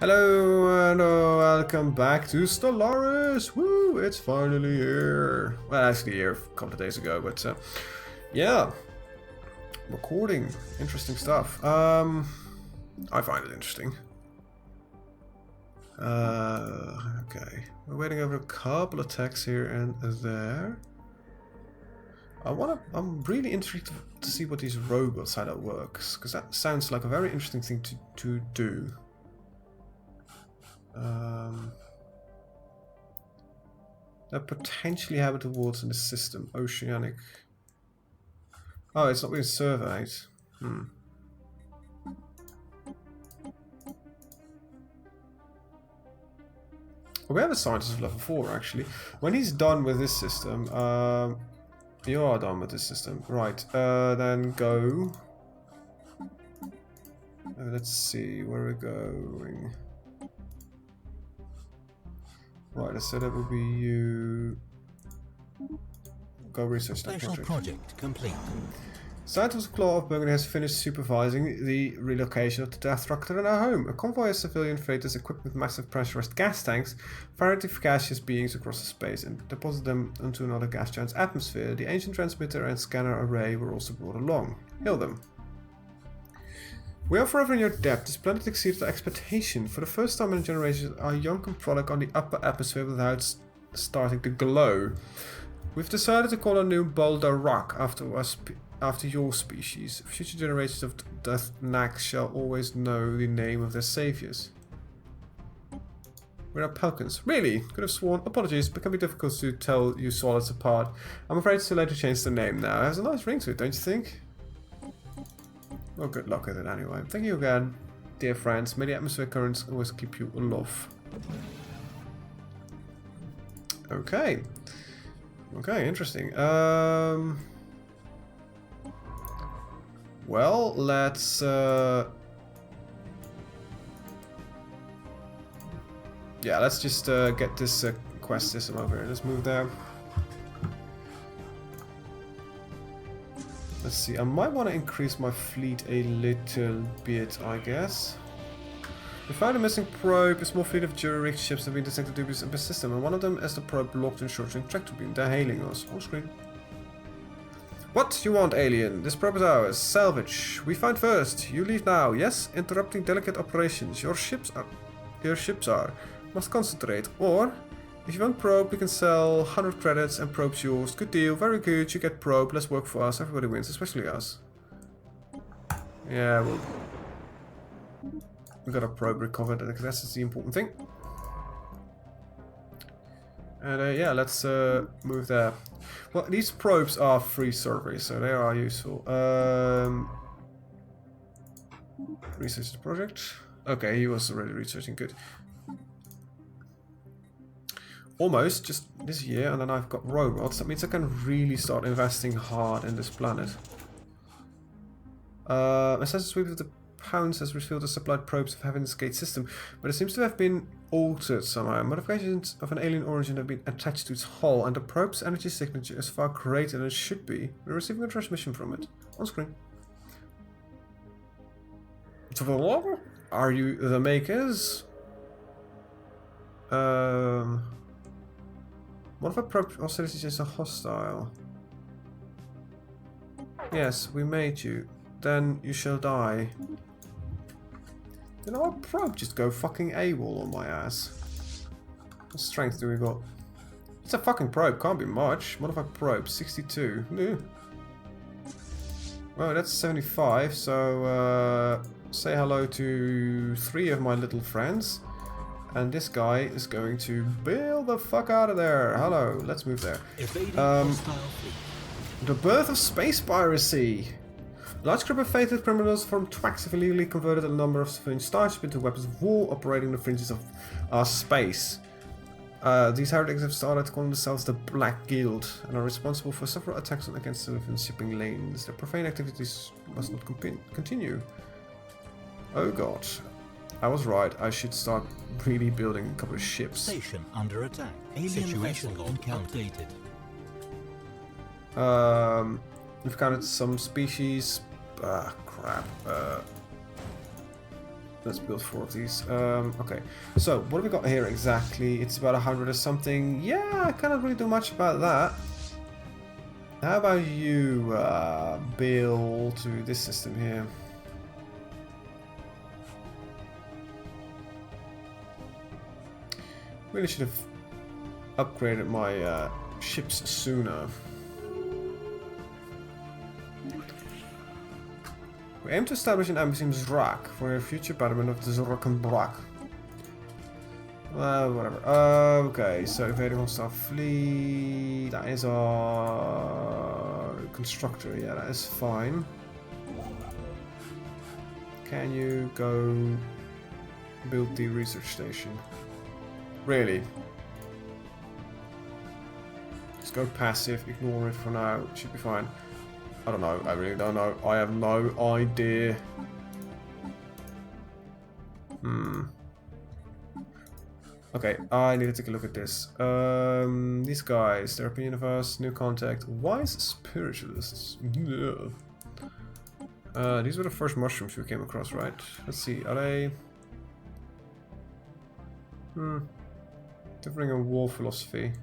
Hello and welcome back to Stellaris! Woo! It's finally here. Well, actually here a couple of days ago, but yeah. Recording. Interesting stuff. I find it interesting. Okay. We're waiting over a couple of attacks here and there. I'm really intrigued to see what these robots, how that works, because that sounds like a very interesting thing to do. They're potentially habitable waters in the system. Oceanic. Oh, it's not being surveyed. Well, we have a scientist of level 4 actually. When he's done with this system, you are done with this system. Right, then go. Let's see where we're going. Right, so that would be you. Go research that Special project complete. Scientist Claw of Burgundy has finished supervising the relocation of the Death Rock to their home. A convoy of civilian freighters equipped with massive pressurized gas tanks ferried the gaseous beings across the space and deposited them into another gas giant's atmosphere. The ancient transmitter and scanner array were also brought along. Hail them. We are forever in your debt. This planet exceeded our expectation. For the first time in generations, our young product on the upper atmosphere without starting to glow. We've decided to call our new Boulder Rock after your species. Future generations of Death Nax shall always know the name of their saviors. We're not Pelicans. Really? Could have sworn. Apologies, but it can be difficult to tell you solids apart. I'm afraid it's too late to change the name now. It has a nice ring to it, don't you think? Well, good luck with it anyway. Thank you again, dear friends. May the atmospheric currents always keep you aloft. Okay. Okay, interesting. Well, let's yeah, let's just get this quest system over here. Let's move there. Let's see, I might want to increase my fleet a little bit, I guess. We found a missing probe. A small fleet of jury-rigged ships have been detected dubious in the system, and one of them is the probe locked in short-range tractor beam. They're hailing us. On screen. What you want, alien? This probe is ours. Salvage. We find first. You leave now. Yes? Interrupting delicate operations. Your ships are. Must concentrate. Or, if you want probe, we can sell 100 credits and probe's yours. Good deal. Very good. You get probe. Let's work for us. Everybody wins, especially us. Yeah, well, we got a probe recovered, because that's the important thing. And yeah, let's move there. Well, these probes are free surveys, so they are useful. Research the project. Okay, he was already researching. Good. Almost, just this year, and then I've got robots. That means I can really start investing hard in this planet. Assassin's Sweep of the Pounds has refilled the supplied probes of Heaven's Gate system, but it seems to have been altered somehow. Modifications of an alien origin have been attached to its hull, and the probe's energy signature is far greater than it should be. We're receiving a transmission from it. On screen. Are you the makers? What if a probe also is a hostile? Yes, we made you. Then you shall die. Did our probe just go fucking AWOL on my ass? What strength do we got? It's a fucking probe, can't be much. What if I probe? 62. No. Well, that's 75, so say hello to 3 of my little friends. And this guy is going to bail the fuck out of there. Hello, let's move there. The birth of space piracy. A large group of fated criminals from Twax have illegally converted a number of civilian starships into weapons of war operating the fringes of our space. These heretics have started calling themselves the Black Guild and are responsible for several attacks against civilian shipping lanes. Their profane activities must not continue. Oh god. I was right, I should start really building a couple of ships. Station under attack. Alien situation updated. We've counted some species. Ah, crap. Let's build 4 of these. Okay, so what have we got here exactly? It's about 100 or something. Yeah, I cannot really do much about that. How about you build to this system here? Really should have upgraded my ships sooner. We aim to establish an embassy in Zrak for a future betterment of the Zrak. Whatever. Okay, so invading hostile fleet. That is our constructor. Yeah, that is fine. Can you go build the research station? Really? Just go passive, ignore it for now. It should be fine. I don't know. I really don't know. I have no idea. Okay, I need to take a look at this. These guys, Therapy Universe, New Contact, Wise Spiritualists. Yeah. These were the first mushrooms we came across, right? Let's see, are they... Differing in war philosophy.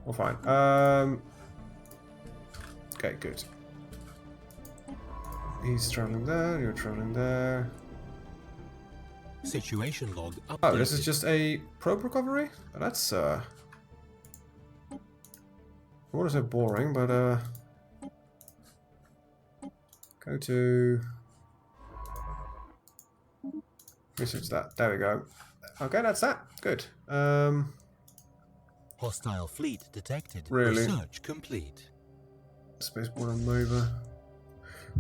Well, fine. Okay, good. He's traveling there, you're traveling there. Situation log updated. Oh, this is just a probe recovery? That's, I want to say boring, but, go to... research that. There we go. Okay, that's that. Good. Hostile fleet detected. Really? Research complete. Spaceborne and mover.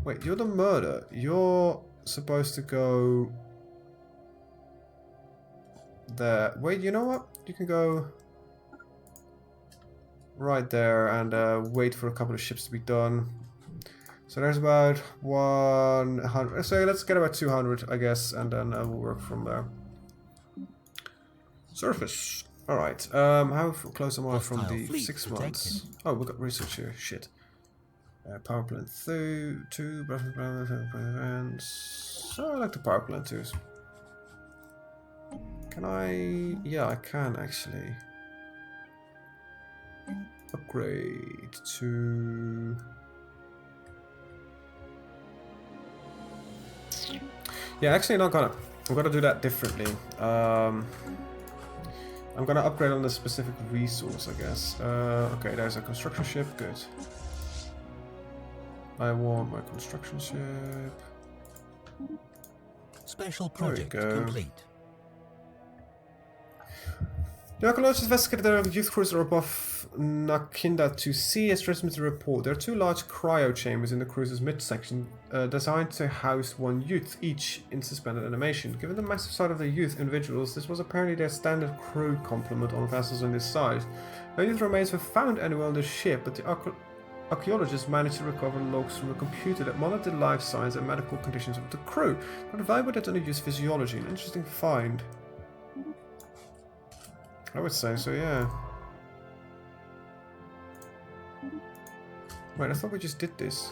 Wait, you're the murder. You're supposed to go there. Wait, you know what? You can go right there and wait for a couple of ships to be done. So there's about 100. So let's get about 200, I guess, and then we'll work from there. Surface. All right. How close am I from the 6 months? Oh, we got research here. Shit. Power plant 2. So I like the power plant 2s. Can I? Yeah, I can actually upgrade to. Yeah, actually not gonna. I'm gonna do that differently. I'm gonna upgrade on the specific resource, I guess. Okay, there's a construction ship. Good. I want my construction ship. Special project complete. The archaeologists investigated the youth cruiser above Nakinda 2C has transmitted a report. There are 2 large cryo chambers in the cruiser's midsection designed to house 1 youth, each in suspended animation. Given the massive size of the youth individuals, this was apparently their standard crew complement on vessels on this size. No youth remains were found anywhere on the ship, but the archaeologists managed to recover logs from a computer that monitored the life signs and medical conditions of the crew. But valuable that only use physiology, an interesting find. I would say so, yeah. Wait, I thought we just did this.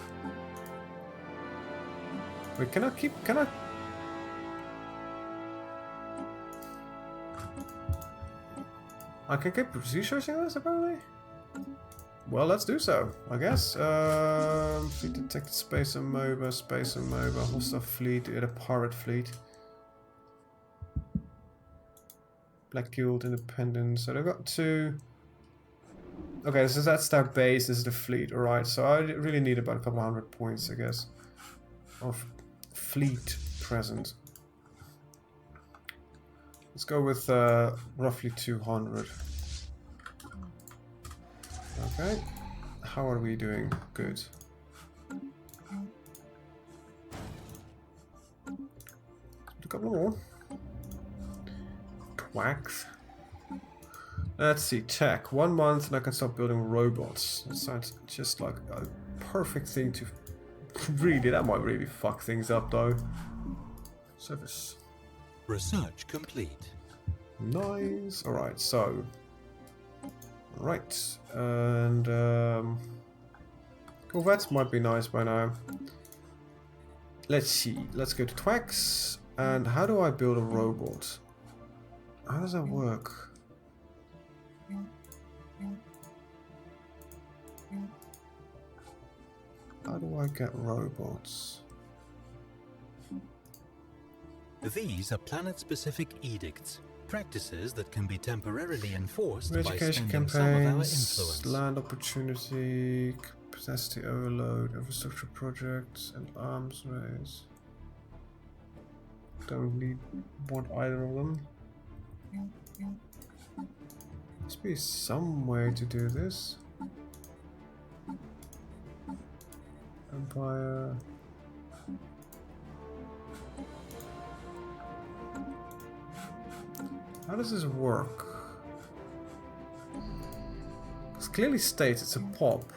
Wait, can I keep... can I... I can keep researching this, apparently? Well, let's do so, I guess. Fleet detected, space and MOBA, hostile fleet, the pirate fleet. Black Guild, Independence. So they've got 2. Okay, so that's their base. This is the fleet. Alright, so I really need about a couple of 100 points, I guess, of fleet present. Let's go with roughly 200. Okay. How are we doing? Good. A couple more. Wax. Let's see, tech. 1 month and I can start building robots. That sounds just like a perfect thing to... really, that might really fuck things up though. Service. Research complete. Nice. Alright, so... Right. And... Corvettes might be nice by now. Let's see. Let's go to Twax. And how do I build a robot? How does that work? How do I get robots? These are planet-specific edicts, practices that can be temporarily enforced by Education spending some of our campaigns, influence. land opportunity, capacity overload, infrastructure projects, and arms race. Don't want either of them. Must be some way to do this. Empire. How does this work? It clearly states it's a pop.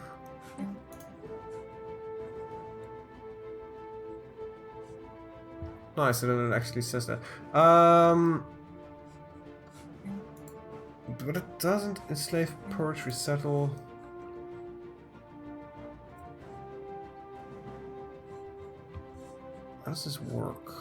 Nice, and then it actually says that. But it doesn't enslave, purge, resettle. How does this work?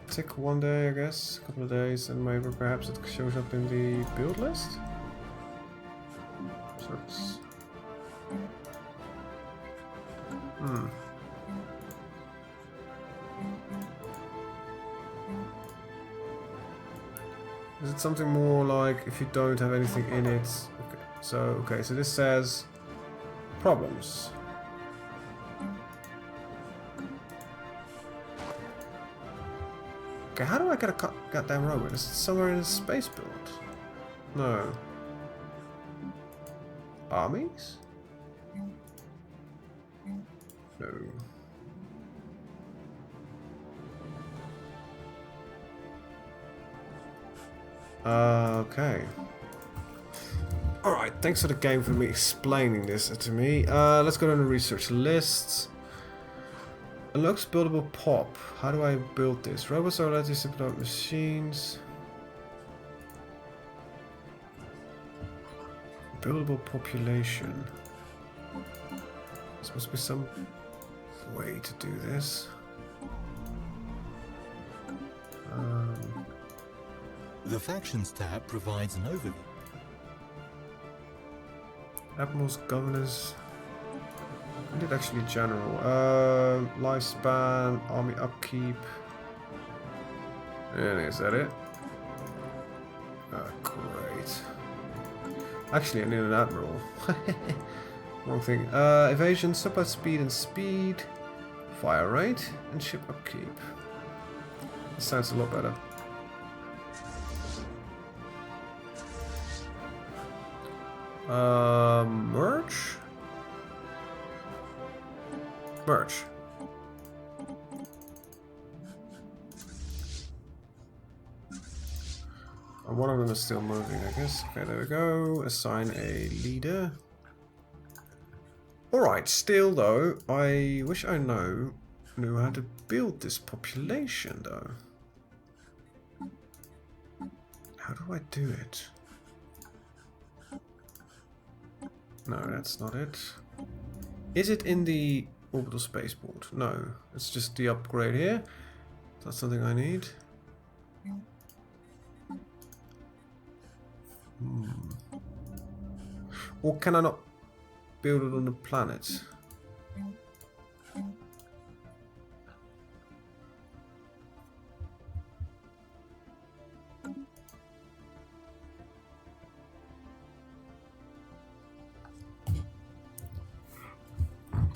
Take one day, I guess, a couple of days, and maybe perhaps it shows up in the build list. Service. Is it something more like if you don't have anything in it? Okay, so this says problems. Okay, how do I get a goddamn robot? Is it somewhere in the space build? No. Armies? No. Okay. Alright, thanks for the game for me explaining this to me. Let's go to the research lists. Unlocks buildable pop. How do I build this? Robots are relatively simple machines. Buildable population. There must be some way to do this. The Factions tab provides an overview. Admirals, governors. I did actually general. Lifespan, army upkeep. And is that it? Great. Actually, I need an admiral. Wrong thing. Evasion, supply speed and speed. Fire rate and ship upkeep. This sounds a lot better. Merge? Merge. One of them is still moving, I guess. Okay, there we go. Assign a leader. Alright, still though, I wish I knew how to build this population though. How do I do it? No, that's not it. Is it in the orbital spaceport? No, it's just the upgrade here. That's something I need. Or can I not build it on the planet?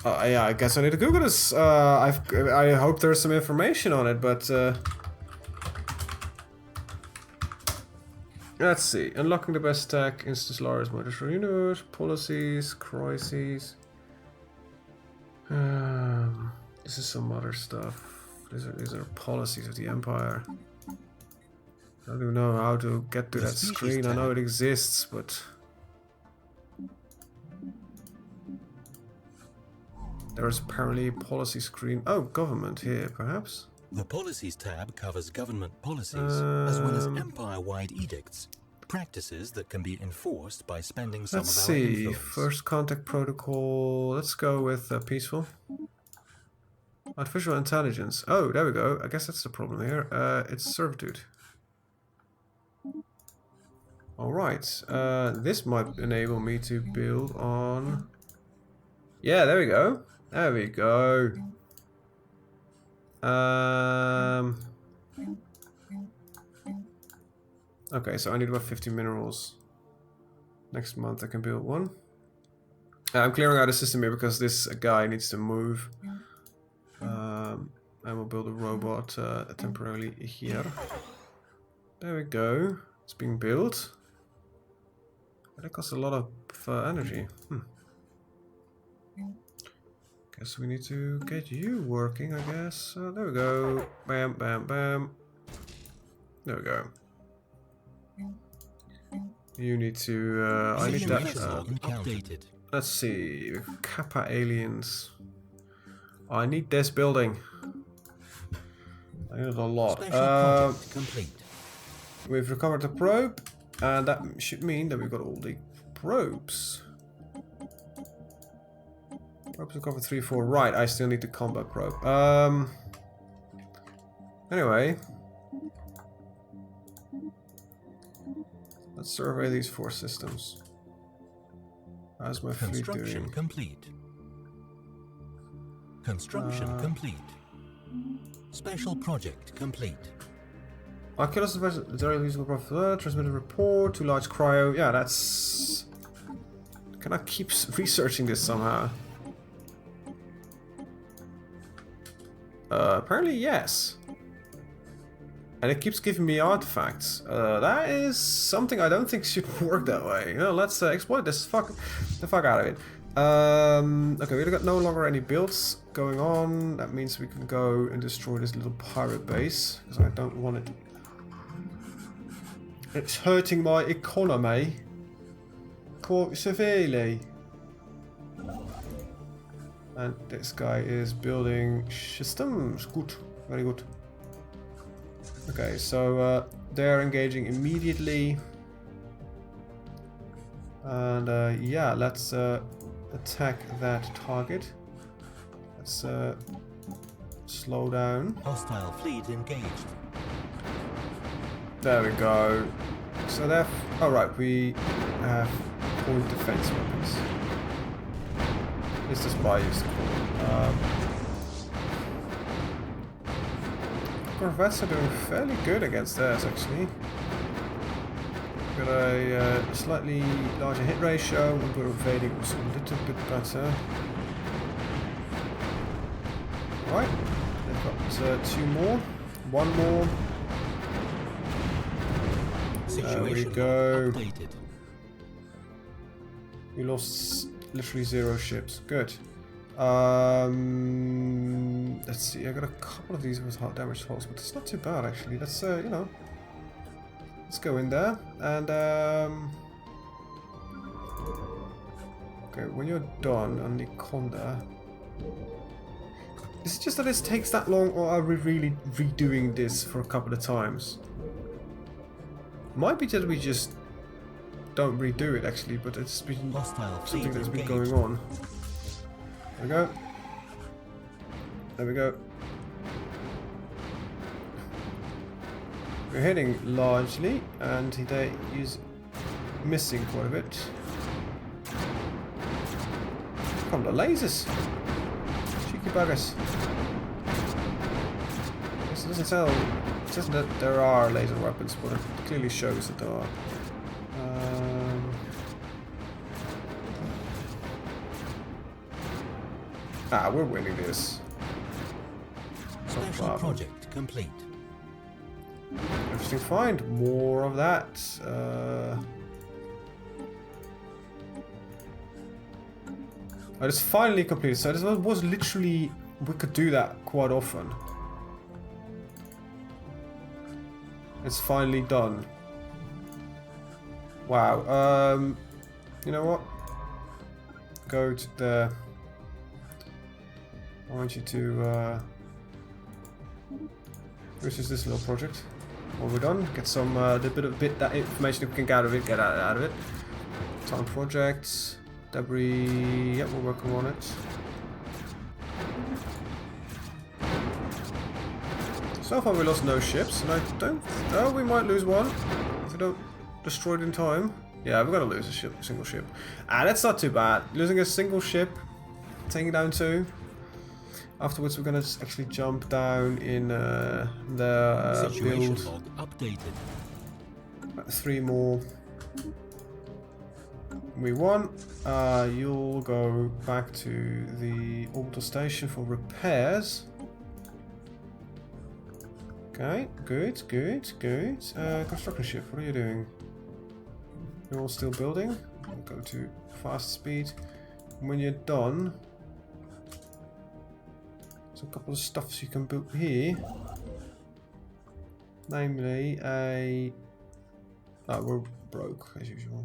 Yeah, I guess I need to Google this. I hope there's some information on it, but let's see. Unlocking the best tech, instance Stellaris motor universe, policies, crises. This is some other stuff. These are policies of the Empire. I don't even know how to get to that screen. I know it exists, but there is apparently a policy screen. Oh, government here, perhaps. The Policies tab covers government policies, as well as Empire-wide edicts, Practices that can be enforced by spending some Let's of our see. influence. First contact protocol. Let's go with peaceful. Artificial intelligence. Oh, there we go. I guess that's the problem here. It's servitude. Alright. This might enable me to build on... Yeah, there we go. There we go. Okay, so I need about 50 minerals. Next month I can build one. I'm clearing out a system here because this guy needs to move. I will build a robot temporarily here. There we go. It's being built. That costs a lot of energy. Guess we need to get you working, I guess. There we go. Bam, bam, bam. There we go. You need to... I need that... Updated. let's see. Kappa aliens. I need this building. I need it a lot. Complete. We've recovered the probe. And that should mean that we've got all the probes. Probes recovered 3, 4. Right, I still need the combat probe. Anyway. Let's survey these 4 systems. How's my fleet doing? Complete. Construction complete. Special project complete. Oculus very useful profit. Transmitted report. Too large cryo. Yeah, that's... Can I keep researching this somehow? Apparently yes. And it keeps giving me artifacts. That is something I don't think should work that way. You know, let's exploit this the fuck out of it. Okay, we've got no longer any builds going on. That means we can go and destroy this little pirate base because I don't want it. It's hurting my economy quite severely. And this guy is building systems. Good, very good. Okay, so they're engaging immediately. And yeah, let's attack that target. Let's slow down. Hostile fleet engaged. There we go. So they're... Alright, we have point defense weapons. This is what I used to call them. Corvettes are doing fairly good against theirs, actually. Got a slightly larger hit ratio, and we're evading also a little bit better. Right, they've got 2 more, 1 more. There we go. Updated. We lost literally 0 ships. Good. Let's see. I got a couple of these with hard damage hulls, but it's not too bad actually. Let's you know, let's go in there and okay. When you're done on the Conda, is it just that this takes that long, or are we really redoing this for a couple of times? Might be that we just don't redo it actually, but it's been something that's been going on. There we go. There we go. We're hitting largely, and they use missing quite a bit. Come on, lasers! Cheeky buggers. This doesn't tell. It says that there are laser weapons, but it clearly shows that there are. We're winning this. Special project complete. Interesting find. More of that. Oh, it's finally completed. So this was literally... We could do that quite often. It's finally done. Wow. You know what? Go to the... I want you to... which is this little project? When we're done, get some that information we can gather of it, get out of it. Time projects, debris. Yep, we're working on it. So far we lost no ships, and I don't... Oh, we might lose one if we don't destroy it in time. Yeah, we're gonna lose a single ship. Ah, that's not too bad. Losing a single ship, taking down 2. Afterwards we're gonna actually jump down in the Situation build. log updated. 3 more. We won. You'll go back to the orbital station for repairs. Okay, good. Construction ship, what are you doing? You're all still building. We'll go to fast speed. And when you're done, there's a couple of stuffs you can build here. Namely a... Oh, we're broke as usual.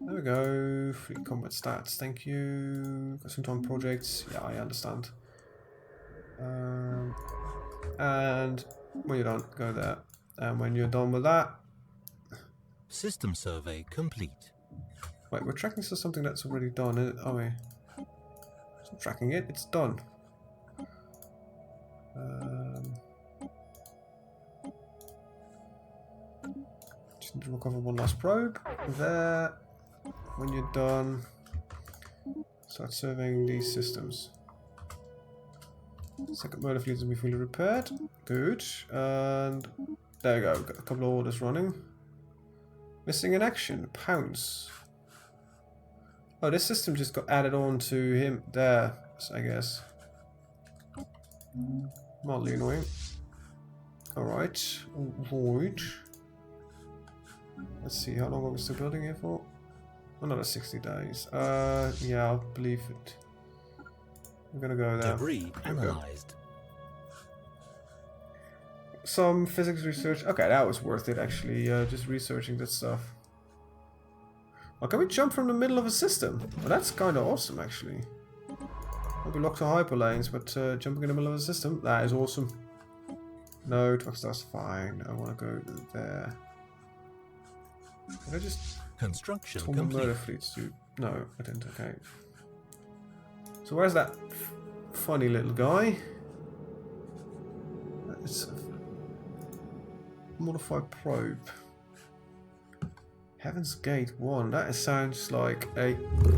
There we go. Free combat stats, thank you. Got some time projects. Yeah, I understand. And when you're done, go there. And when you're done with that... System survey complete. Wait, we're tracking something that's already done, isn't it? Are we? It's not tracking it, it's done. Just need to recover one last probe. There. When you're done, start surveying these systems. Second motor fleet will be fully repaired. Good. And there we go. Got a couple of orders running. Missing in action. Pounce. Oh, this system just got added on to him there, I guess. Mildly annoying. Alright. Alright. Let's see, how long are we still building here for? Another 60 days. Yeah, I'll believe it. We're gonna go there. Debris analyzed. Some physics research. Okay, that was worth it actually. Just researching that stuff. Oh, can we jump from the middle of a system? Well, that's kind of awesome actually. I'll be locked to hyperlanes, but jumping in the middle of a system, that is awesome. No, Twigstar's fine. I want to go there. Did I just Construction told my complete. murder fleets to... No, I didn't. Okay. So where's that funny little guy? It's a modified probe. Heaven's Gate 1. That sounds like a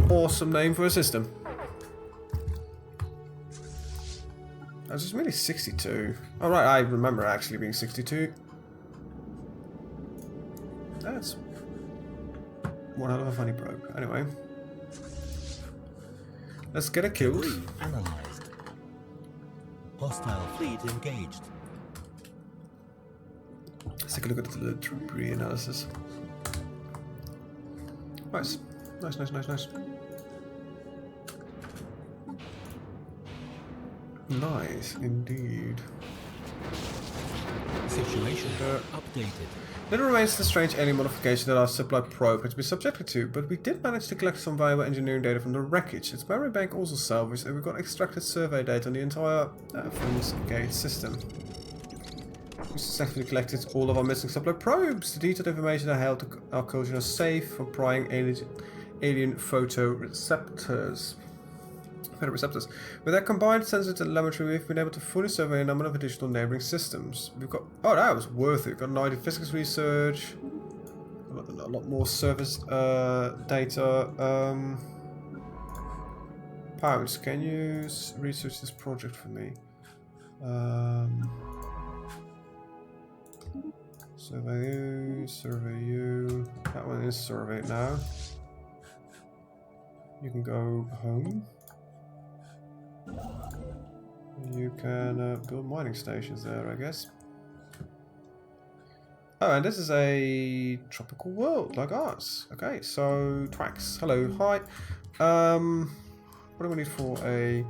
awesome name for a system. That's just really 62. Oh right, I remember actually being 62. That's one hell of a funny probe. Anyway. Let's get it killed. Debris analyzed. Hostile fleet engaged. Let's take a look at the debris analysis. Nice. Nice. Nice, indeed. Situation updated. Then remains the strange alien modification that our supply probe had to be subjected to, but we did manage to collect some valuable engineering data from the wreckage. Its memory bank also salvaged, and we got extracted survey data on the entire Heaven's Gate system. We successfully collected all of our missing supply probes. The detailed information I held our culture are safe for prying alien photoreceptors. With our combined sensor telemetry, we've been able to fully survey a number of additional neighboring systems. We've got... Oh, that was worth it. Got 90 physics research. A lot more service data. Pounds, can you research this project for me? Survey you. That one is surveyed now. You can go home. You can build mining stations there, I guess. Oh, and this is a tropical world like ours. Okay, so Twax. Hello, hi. What do we need for a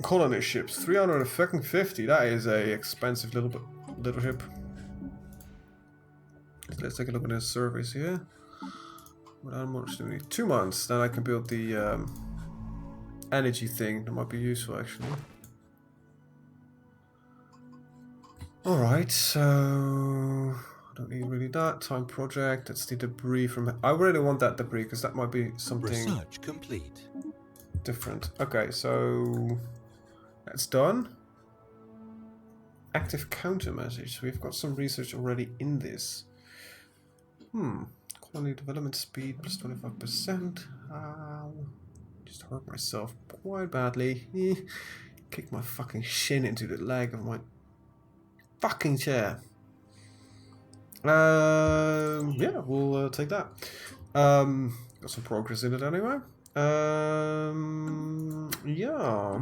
colony ships? 350. That is a expensive little ship. Let's take a look at the surveys here. How much do we need? 2 months. Then I can build the energy thing. That might be useful actually. Alright, so... I don't need really that. Time project, that's the debris from... I really want that debris, because that might be something... Research complete. different. Okay, so... that's done. Active countermeasures. We've got some research already in this. Colony development speed plus 25%. Just hurt myself quite badly. Kick my fucking shin into the leg of my fucking chair. Yeah, we'll take that. Got some progress in it anyway. Yeah.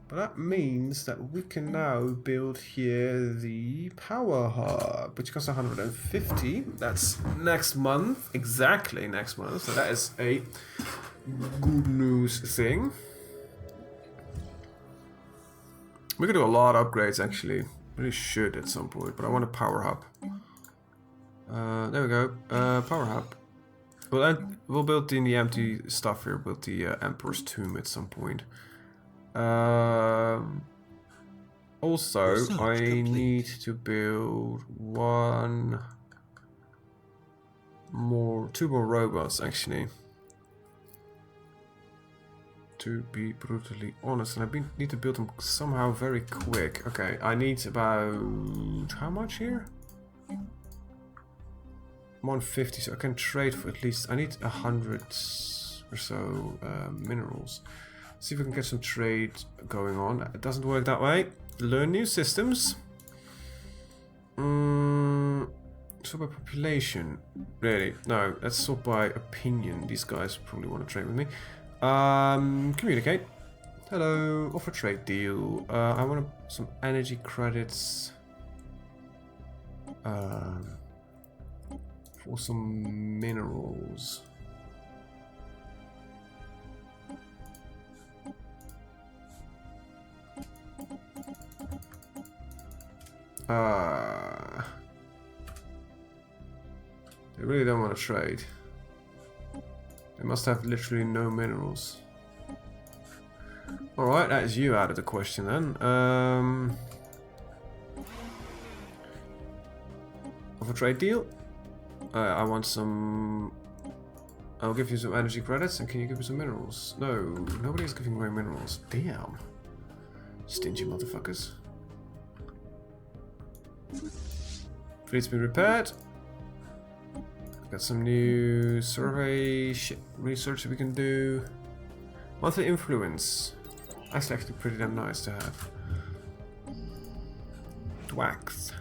But that means that we can now build here the power hub, which costs 150. That's next month, exactly next month. So that is a good news thing. We could do a lot of upgrades actually. Really should at some point, but I want a power hub. There we go. Power hub. We'll build in the empty stuff here. Build the Emperor's Tomb at some point. Also, I need to build two more robots actually. To be brutally honest, and I need to build them somehow very quick. Okay, I need about how much here? 150, so I can trade for at least. I need 100 or so minerals. See if we can get some trade going on. It doesn't work that way. Learn new systems. Sort by population. Really? No, let's sort by opinion. These guys probably want to trade with me. Communicate. Hello, offer trade deal. I want some energy credits. For some minerals. They really don't want to trade. They must have literally no minerals. Alright, that is you out of the question then. Of a trade deal. I want some... I'll give you some energy credits, and can you give me some minerals? No, nobody's giving away minerals. Damn. Stingy motherfuckers. Fleet's been repaired. Got some new survey research that we can do. Monthly influence. That's actually pretty damn nice to have. Dwax.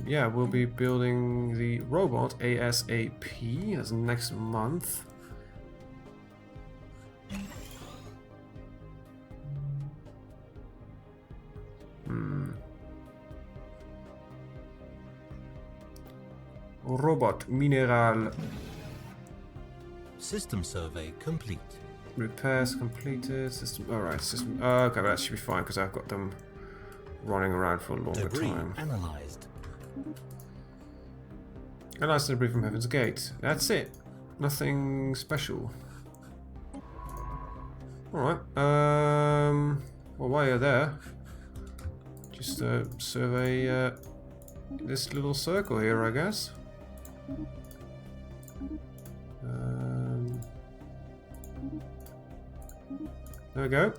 Yeah, we'll be building the robot ASAP. That's next month. Robot mineral. System survey complete. Repairs completed. System. Alright, system. Okay, that should be fine because I've got them running around for a longer time. Analyzed. Analyzed debris from Heaven's Gate. That's it. Nothing special. Alright. Well, while you're there, just survey this little circle here, I guess. There we go.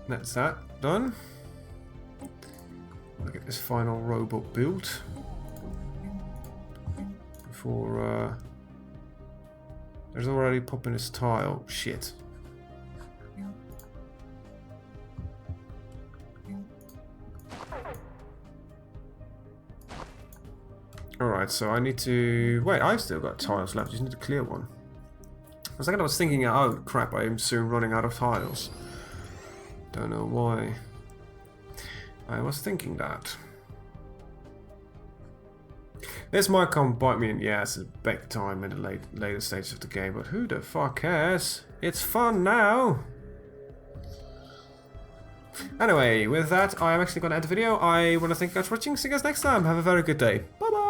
That's that done. I'll get this final robot built before there's already popping this tile. Shit. Alright, so I need to... Wait, I've still got tiles left. Just need to clear one. For a second I was thinking, oh crap, I am soon running out of tiles. Don't know why. I was thinking that. This might come bite me in the ass at back time in the later stages of the game, but who the fuck cares? It's fun now! Anyway, with that, I'm actually going to end the video. I want to thank you guys for watching. See you guys next time. Have a very good day. Bye bye!